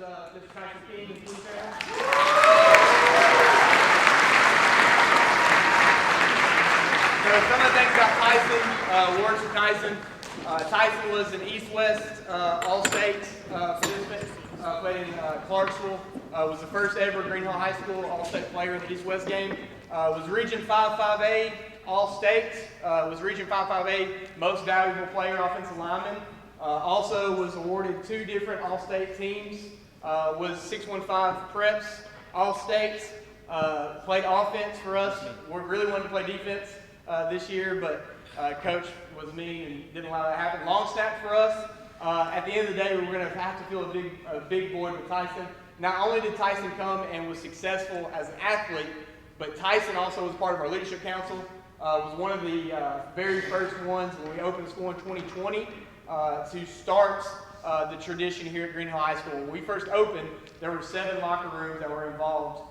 Mr. Tyson King and Team Trainer. So some of the things about Tyson, awards for Tyson. Tyson was an East-West All-State participant, played in Clarksville, was the first ever Green Hill High School All-State player in the East-West game, was Region 5-5A All-State, was Region 5-5A Most Valuable Player Offensive Lineman, also was awarded 2 different All-State teams, was 615 Preps All-States, played offense for us. We really wanted to play defense this year, but Coach was me and didn't allow that to happen. Long snap for us. At the end of the day, we were going to have to fill a big board with Tyson. Not only did Tyson come and was successful as an athlete, but Tyson also was part of our leadership council. Was one of the very first ones when we opened the school in 2020 to start the tradition here at Green Hill High School. When we first opened, there were 7 locker rooms that were involved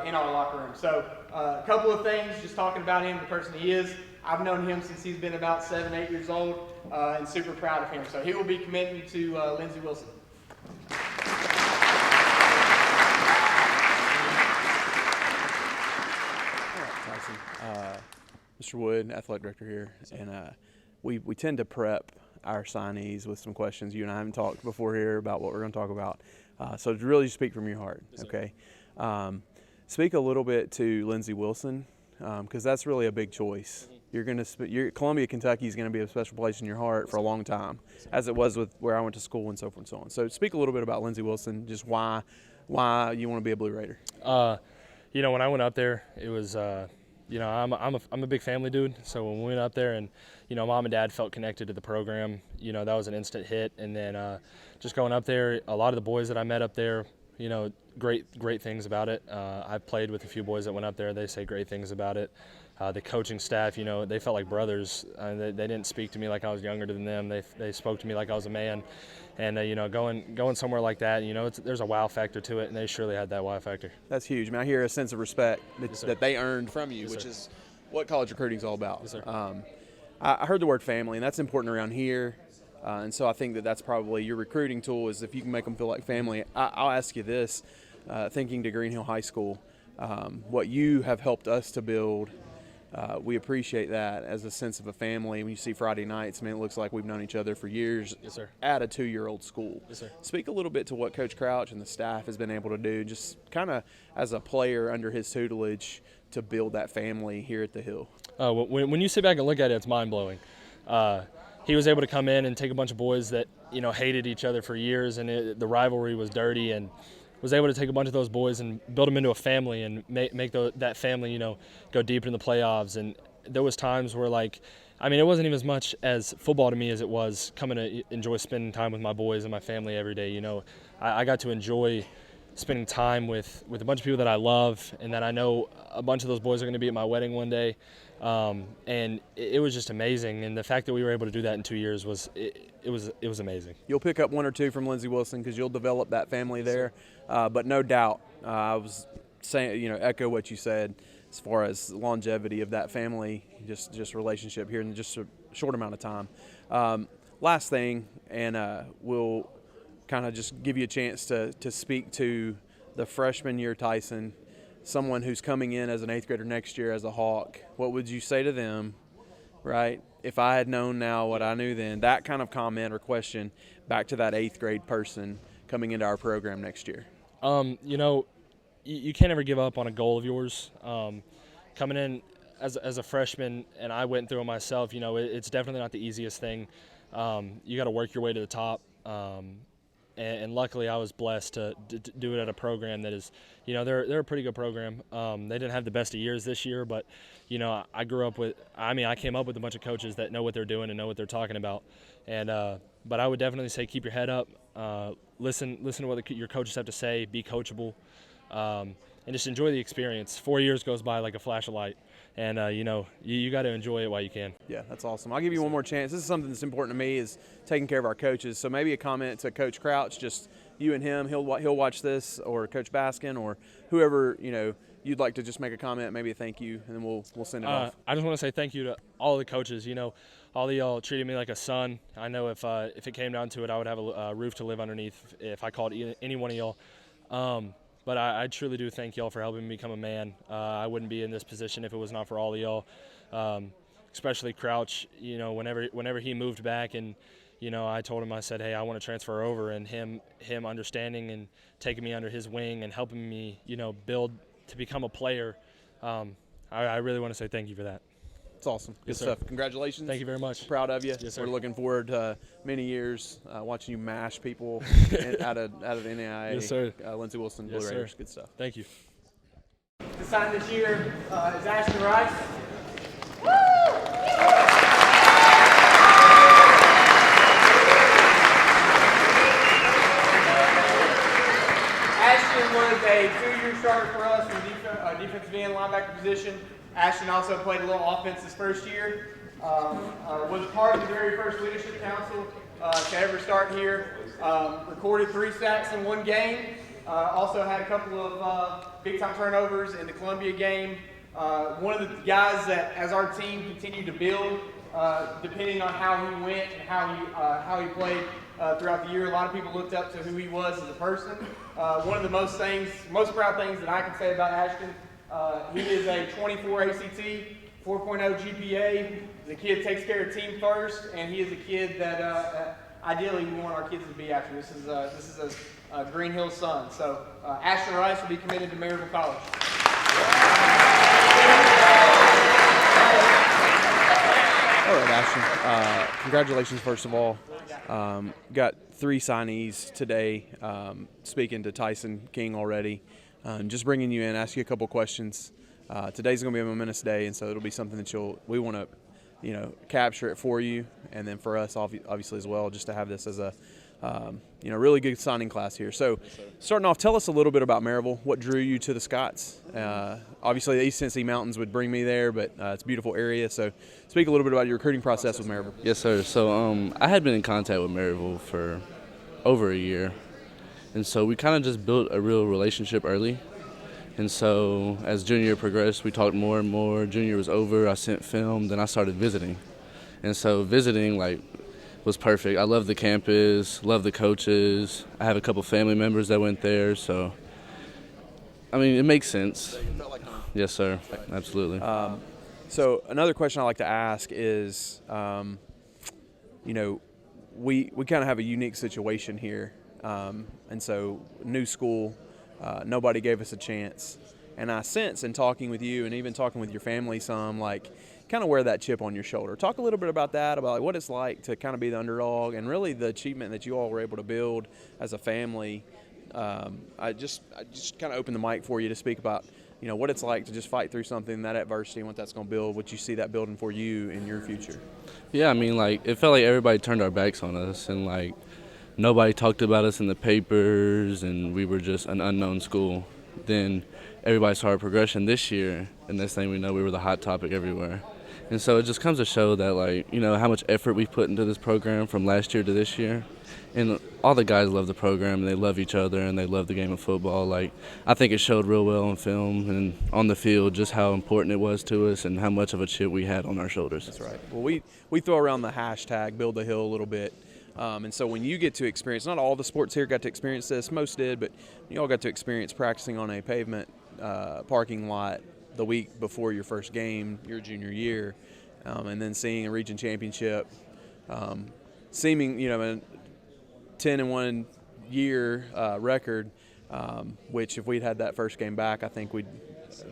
in our locker room. So a couple of things, just talking about him, the person he is. I've known him since he's been about 7, 8 years old, and super proud of him. So he will be committing to Lindsey Wilson. Mr. Wood, athletic director here, and we tend to prep our signees with some questions. You and I haven't talked before here about what we're going to talk about, so really speak from your heart, okay? Speak a little bit to Lindsey Wilson, because that's really a big choice. You're going to Columbia, Kentucky is going to be a special place in your heart for a long time, as it was with where I went to school and so forth and so on. So speak a little bit about Lindsey Wilson, just why you want to be a Blue Raider. When I went up there, it was I'm a big family dude. So when we went up there and mom and dad felt connected to the program, that was an instant hit. And then just going up there, a lot of the boys that I met up there, great things about it. I've played with a few boys that went up there. They say great things about it. The coaching staff, they felt like brothers. They didn't speak to me like I was younger than them. They spoke to me like I was a man. And, going somewhere like that, there's a wow factor to it, and they surely had that wow factor. That's huge. I mean, I hear a sense of respect Yes, that they earned from you, Yes, which sir. is what college recruiting is all about. Yes, sir. I heard the word family, and that's important around here. And so I think that's probably your recruiting tool is if you can make them feel like family. I'll ask you this, thinking to Green Hill High School, what you have helped us to build, we appreciate that as a sense of a family. When you see Friday nights, it looks like we've known each other for years. Yes, sir. At a 2-year-old school. Yes, sir. Speak a little bit to what Coach Crouch and the staff has been able to do, just kind of as a player under his tutelage to build that family here at the Hill. When you sit back and look at it, it's mind-blowing. He was able to come in and take a bunch of boys that, hated each other for years, and the rivalry was dirty, and was able to take a bunch of those boys and build them into a family and make that family, go deep into the playoffs. And there was times where, it wasn't even as much as football to me as it was coming to enjoy spending time with my boys and my family every day. I got to enjoy spending time with a bunch of people that I love, and that I know a bunch of those boys are going to be at my wedding one day. And it was just amazing. And the fact that we were able to do that in 2 years was amazing. You'll pick up 1 or 2 from Lindsey Wilson because you'll develop that family there. But no doubt, I was saying, echo what you said as far as longevity of that family, just relationship here in just a short amount of time. Last thing, and we'll kind of just give you a chance to speak to the freshman year Tyson, someone who's coming in as an 8th grader next year as a Hawk. What would you say to them, right? If I had known now what I knew then, that kind of comment or question back to that 8th grade person coming into our program next year. You can't ever give up on a goal of yours. Coming in as a freshman, and I went through it myself, it's definitely not the easiest thing. You got to work your way to the top. And luckily I was blessed to do it at a program that is, they're a pretty good program. They didn't have the best of years this year, but, I came up with a bunch of coaches that know what they're doing and know what they're talking about. And but I would definitely say keep your head up, listen to what your coaches have to say, be coachable, and just enjoy the experience. 4 years goes by like a flash of light. And, you got to enjoy it while you can. Yeah, that's awesome. I'll give you one more chance. This is something that's important to me is taking care of our coaches. So maybe a comment to Coach Crouch, just you and him, he'll watch this, or Coach Baskin, or whoever, you'd like to just make a comment, maybe a thank you, and then we'll send it off. I just want to say thank you to all the coaches. All of y'all treated me like a son. I know if it came down to it, I would have a roof to live underneath if I called any one of y'all. But I truly do thank y'all for helping me become a man. I wouldn't be in this position if it was not for all of y'all, especially Crouch. Whenever he moved back, and I told him, I said, hey, I want to transfer over, and him understanding and taking me under his wing and helping me, build to become a player. I really want to say thank you for that. It's awesome. Good Yes, stuff. sir. Congratulations. Thank you very much. Proud of you. Yes, sir. We're looking forward to many years watching you mash people out of NAIA. Yes, sir. Lindsey Wilson, Yes, Blue sir. Raiders. Good stuff. Thank you. To sign this year is Ashton Rice. Ashton was a 2-year starter for us in defensive end linebacker position. Ashton also played a little offense his first year. Was part of the very first leadership council to ever start here. Recorded 3 sacks in 1 game. Also had a couple of big-time turnovers in the Columbia game. One of the guys that, as our team continued to build, depending on how he went and how he played throughout the year, a lot of people looked up to who he was as a person. One of the most proud things that I can say about Ashton, he is a 24 ACT, 4.0 GPA. The kid takes care of team first, and he is a kid that ideally we want our kids to be after. This is a Green Hills son. So Ashton Rice will be committed to Maryville College. All right, Ashton. Congratulations, first of all. Got 3 signees today. Speaking to Tyson King already. Just bringing you in, ask you a couple questions. Today's going to be a momentous day, and so it'll be something that we want to, capture it for you, and then for us, obviously as well, just to have this as a, really good signing class here. So, starting off, tell us a little bit about Maryville. What drew you to the Scots? Obviously, the East Tennessee Mountains would bring me there, but it's a beautiful area. So, speak a little bit about your recruiting process with Maryville. Yes, sir. So, I had been in contact with Maryville for over a year, and so we kind of just built a real relationship early. And so as junior year progressed, we talked more and more. Junior was over, I sent film, then I started visiting. And so visiting, was perfect. I love the campus, love the coaches. I have a couple family members that went there, so, it makes sense. Yes, sir, absolutely. So another question I like to ask is, we kind of have a unique situation here. And so new school, nobody gave us a chance. And I sense in talking with you and even talking with your family some, kind of wear that chip on your shoulder. Talk a little bit about that, about what it's like to kind of be the underdog and really the achievement that you all were able to build as a family. I just kind of open the mic for you to speak about, what it's like to just fight through something, that adversity, and what that's going to build, what you see that building for you in your future. Yeah, it felt like everybody turned our backs on us, and nobody talked about us in the papers, and we were just an unknown school. Then everybody saw our progression this year, and next thing we know, we were the hot topic everywhere. And so it just comes to show that, how much effort we've put into this program from last year to this year. And all the guys love the program, and they love each other, and they love the game of football. I think it showed real well on film and on the field just how important it was to us and how much of a chip we had on our shoulders. That's right. Well, we throw around the hashtag Build the Hill a little bit. And so when you get to experience, not all the sports here got to experience this, most did, but you all got to experience practicing on a pavement parking lot the week before your first game, your junior year, and then seeing a region championship, seeming, a 10-1 year record, which if we'd had that first game back, I think we'd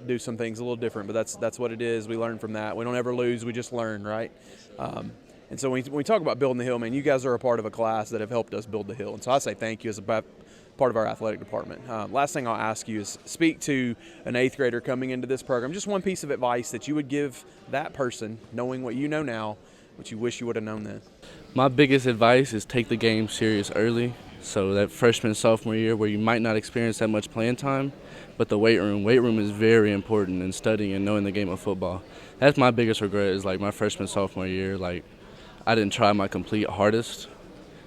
do some things a little different, but that's what it is. We learn from that. We don't ever lose, we just learn, right? And so when we talk about building the hill, man, you guys are a part of a class that have helped us build the hill. And so I say thank you as a part of our athletic department. Last thing I'll ask you is speak to an 8th grader coming into this program. Just one piece of advice that you would give that person, knowing what you know now, what you wish you would have known then. My biggest advice is take the game serious early. So that freshman, sophomore year where you might not experience that much playing time, but the weight room is very important in studying and knowing the game of football. That's my biggest regret is my freshman, sophomore year, I didn't try my complete hardest,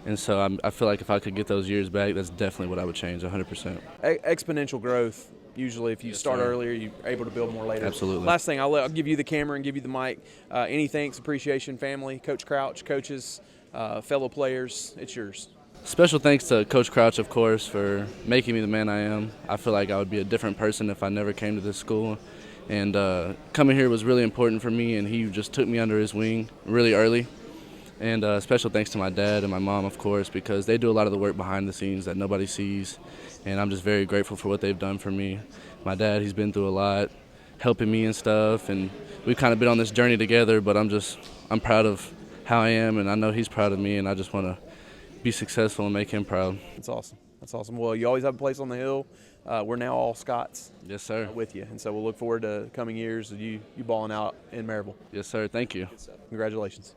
And so I feel like if I could get those years back, that's definitely what I would change, 100%. Exponential growth. Usually, if you start earlier, you're able to build more later. Absolutely. Last thing, I'll give you the camera and give you the mic. Any thanks, appreciation, family, Coach Crouch, coaches, fellow players, it's yours. Special thanks to Coach Crouch, of course, for making me the man I am. I feel like I would be a different person if I never came to this school. And coming here was really important for me, and he just took me under his wing really early. And special thanks to my dad and my mom, of course, because they do a lot of the work behind the scenes that nobody sees. And I'm just very grateful for what they've done for me. My dad, he's been through a lot, helping me and stuff, and we've kind of been on this journey together, but I'm proud of how I am, and I know he's proud of me, and I just want to be successful and make him proud. That's awesome. That's awesome. Well, you always have a place on the hill. We're now all Scots. Yes, sir. With you, and so we'll look forward to coming years of you balling out in Maryville. Yes, sir. Thank you. Congratulations.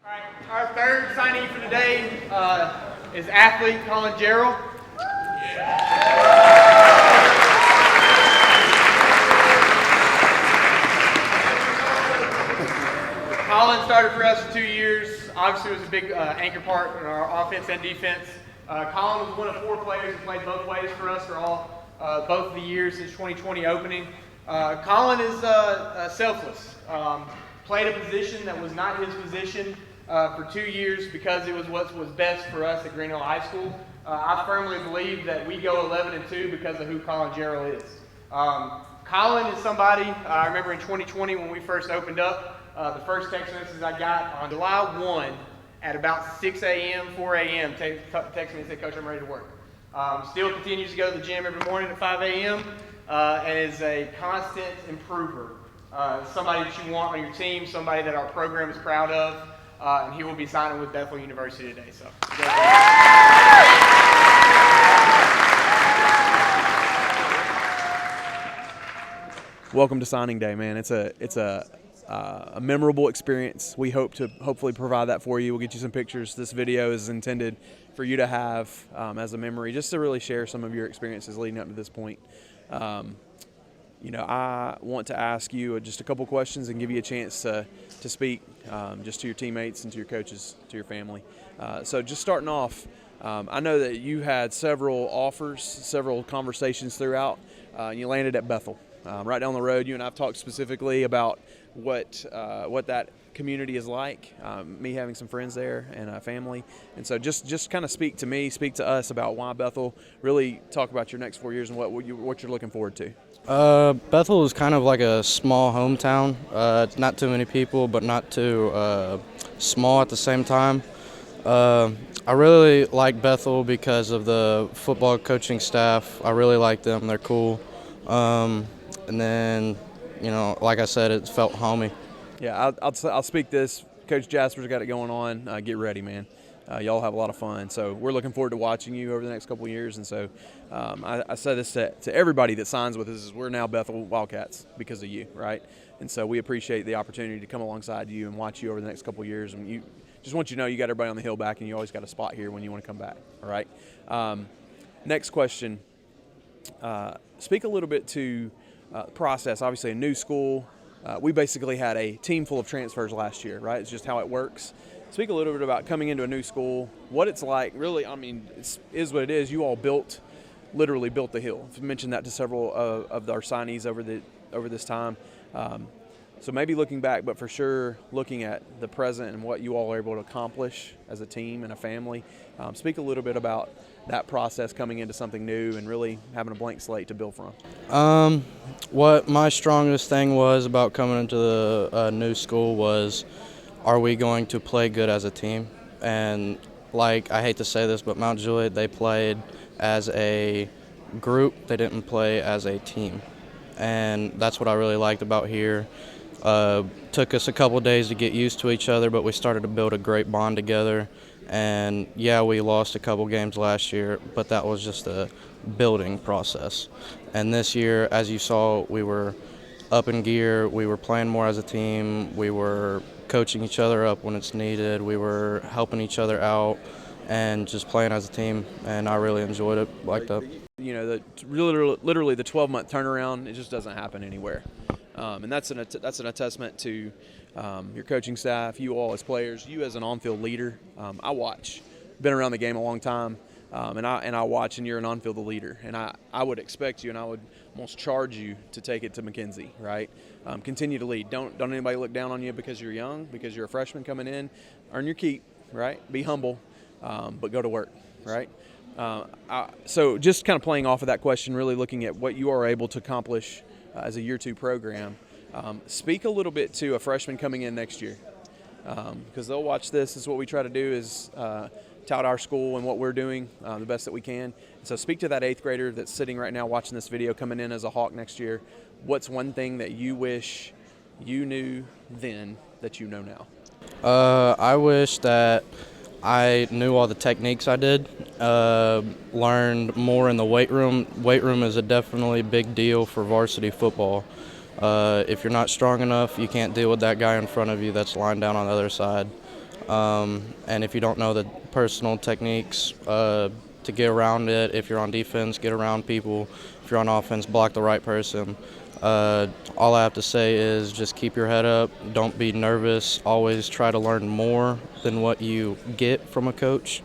All right, our third signee for today is athlete Collin Jarrell. Collin started for us for 2 years. Obviously, was a big anchor part in our offense and defense. Collin was one of 4 players who played both ways for us for both of the years since 2020 opening. Collin is selfless. Played a position that was not his position for 2 years because it was what was best for us at Green Hill High School. I firmly believe that we go 11-2 because of who Collin Jarrell is. Collin is somebody, I remember in 2020 when we first opened up, the first text message I got on July 1 at about 6 a.m., 4 a.m., text me and said, "Coach, I'm ready to work." Still continues to go to the gym every morning at 5 a.m. And is a constant improver. Somebody that you want on your team, somebody that our program is proud of, and he will be signing with Bethel University today. So. Welcome to signing day, man. It's a memorable experience. We hope to hopefully provide that for you. We'll get you some pictures. This video is intended for you to have as a memory, just to really share some of your experiences leading up to this point. I want to ask you just a couple questions and give you a chance to speak just to your teammates and to your coaches, to your family. So just starting off, I know that you had several offers, several conversations throughout, and you landed at Bethel. Right down the road, you and I have talked specifically about what that community is like, me having some friends there and a family. And so just kind of speak to us about why Bethel, really talk about your next 4 years and what you're looking forward to. Bethel is kind of like a small hometown. It's not too many people, but not too small at the same time. I really like Bethel because of the football coaching staff. I really like them. They're cool. And then, like I said, it felt homey. Yeah, I'll speak this. Coach Jasper's got it going on. Get ready, man. Y'all have a lot of fun. So we're looking forward to watching you over the next couple of years. And so I say this to everybody that signs with us is we're now Bethel Wildcats because of you, right? And so we appreciate the opportunity to come alongside you and watch you over the next couple of years. And just want you to know you got everybody on the hill back, and you always got a spot here when you want to come back, all right? Next question. Speak a little bit to process. Obviously a new school. We basically had a team full of transfers last year, right? It's just how it works. Speak a little bit about coming into a new school, what it's like. Really, I mean, it is what it is. You all literally built the hill. I've mentioned that to several of our signees over this time. So maybe looking back, but for sure looking at the present and what you all are able to accomplish as a team and a family. Speak a little bit about that process coming into something new and really having a blank slate to build from. What my strongest thing was about coming into the new school was, are we going to play good as a team? And I hate to say this, but Mount Juliet, they played as a group. They didn't play as a team. And that's what I really liked about here. Took us a couple days to get used to each other, but we started to build a great bond together. And yeah, we lost a couple games last year, but that was just a building process. And this year, as you saw, we were up in gear. We were playing more as a team. We were coaching each other up when it's needed. We were helping each other out and just playing as a team. And I really enjoyed it like that. Literally the 12-month turnaround, it just doesn't happen anywhere. And that's an attestament to your coaching staff, you all as players, you as an on-field leader. I watch, been around the game a long time, and I watch, and you're an on-field leader. And I would expect you, and I would almost charge you to take it to McKenzie, right? Continue to lead. Don't anybody look down on you because you're young, because you're a freshman coming in. Earn your keep, right? Be humble, but go to work, right? So just kind of playing off of that question, really looking at what you are able to accomplish as a year 2 program. Speak a little bit to a freshman coming in next year, because they'll watch this. This is what we try to do, is tout our school and what we're doing the best that we can. So speak to that 8th grader that's sitting right now watching this video, coming in as a Hawk next year. What's one thing that you wish you knew then that you know now? I wish that I knew all the techniques I did, learned more in the weight room. Weight room is a definitely big deal for varsity football. If you're not strong enough, you can't deal with that guy in front of you that's lying down on the other side. And if you don't know the personal techniques to get around it, if you're on defense, get around people. If you're on offense, block the right person. All I have to say is just keep your head up. Don't be nervous. Always try to learn more than what you get from a coach.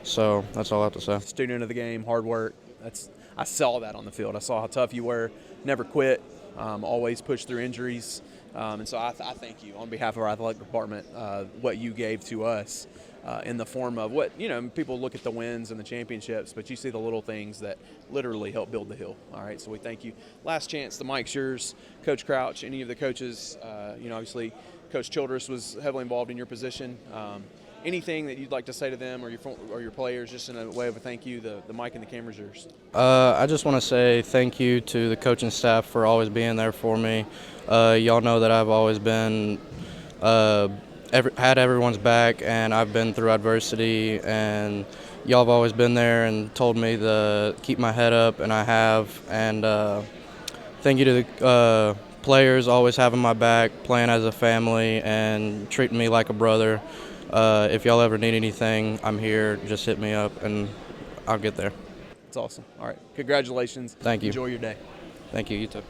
So that's all I have to say. Student of the game, hard work. I saw that on the field. I saw how tough you were. Never quit. Always pushed through injuries. And so I thank you on behalf of our athletic department, what you gave to us in the form of what, people look at the wins and the championships, but you see the little things that literally help build the hill. All right, so we thank you. Last chance, the mic's yours. Coach Crouch, any of the coaches, obviously Coach Childress was heavily involved in your position. Anything that you'd like to say to them or your players, just in a way of a thank you, the mic and the camera's yours. I just want to say thank you to the coaching staff for always being there for me. Y'all know that I've always been had everyone's back, and I've been through adversity, and y'all have always been there and told me to keep my head up, and I have. And thank you to the players always having my back, playing as a family, and treating me like a brother. If y'all ever need anything, I'm here. Just hit me up, and I'll get there. It's awesome. All right. Congratulations. Thank you. Enjoy your day. Thank you. You too.